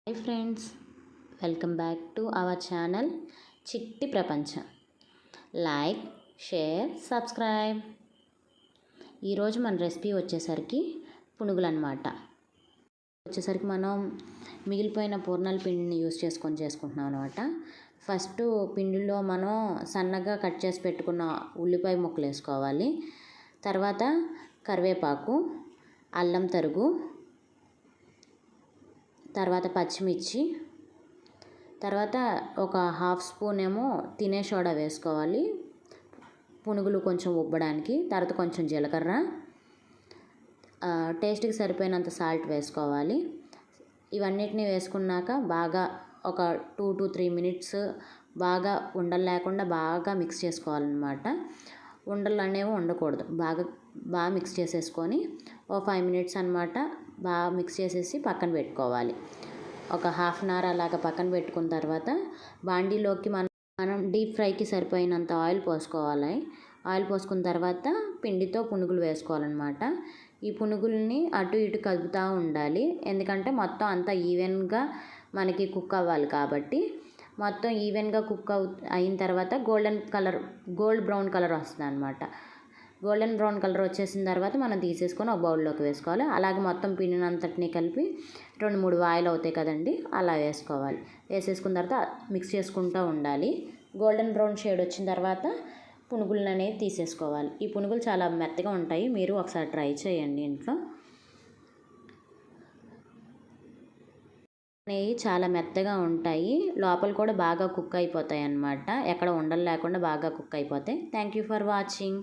Hi friends, welcome back to our channel చిట్టి ప్రపంచం. Like, share, subscribe. ఈరోజు మన రెసిపీ వచ్చేసరికి పునుగులు అన్నమాట. మనం మిగిలిపోయిన పూర్ణాల పిండిని యూస్ చేసుకుంటున్నాం అనమాట. ఫస్ట్ పిండిలో మనం సన్నగా కట్ చేసి పెట్టుకున్న ఉల్లిపాయ ముక్కలు వేసుకోవాలి. తర్వాత కరివేపాకు, అల్లం తరుగు, తర్వాత పచ్చిమిర్చి, తర్వాత ఒక హాఫ్ స్పూన్ ఏమో తినే సోడా వేసుకోవాలి పునుగులు కొంచెం ఉబ్బడానికి. తర్వాత కొంచెం జీలకర్ర, టేస్ట్కి సరిపోయినంత సాల్ట్ వేసుకోవాలి. ఇవన్నిటిని వేసుకున్నాక బాగా ఒక 2 to 3 minutes బాగా ఉండలు లేకుండా బాగా మిక్స్ చేసుకోవాలన్నమాట. ఉండలు అనేవి ఉండకూడదు. బాగా మిక్స్ చేసేసుకొని ఓ 5 minutes అనమాట బాగా మిక్స్ చేసేసి పక్కన పెట్టుకోవాలి. ఒక హాఫ్ అన్ అవర్ అలాగ పక్కన పెట్టుకున్న తర్వాత బాండీలోకి మనం డీప్ ఫ్రైకి సరిపోయినంత ఆయిల్ పోసుకోవాలి. ఆయిల్ పోసుకున్న తర్వాత పిండితో పునుగులు వేసుకోవాలన్నమాట. ఈ పునుగుల్ని అటు ఇటు కలుపుతూ ఉండాలి, ఎందుకంటే మొత్తం అంతా ఈవెన్గా మనకి కుక్ అవ్వాలి కాబట్టి. మొత్తం ఈవెన్గా కుక్ అయిన తర్వాత గోల్డ్ బ్రౌన్ కలర్ వస్తుంది అనమాట. గోల్డెన్ బ్రౌన్ కలర్ వచ్చేసిన తర్వాత మనం తీసేసుకొని ఒక బౌల్లోకి వేసుకోవాలి. అలాగే మొత్తం పిండిని అంతటిని కలిపి 2-3 వాయిలు అవుతాయి కదండి, అలా వేసుకోవాలి. వేసేసుకున్న తర్వాత మిక్స్ చేసుకుంటూ ఉండాలి. గోల్డెన్ బ్రౌన్ షేడ్ వచ్చిన తర్వాత పునుగులు అనేవి తీసేసుకోవాలి. ఈ పునుగులు చాలా మెత్తగా ఉంటాయి, మీరు ఒకసారి ట్రై చేయండి ఇంట్లో. అనేవి చాలా మెత్తగా ఉంటాయి, లోపల కూడా బాగా కుక్ అయిపోతాయి అన్నమాట. ఎక్కడ ఉండలు లేకుండా బాగా కుక్ అయిపోతాయి. Thank you for watching.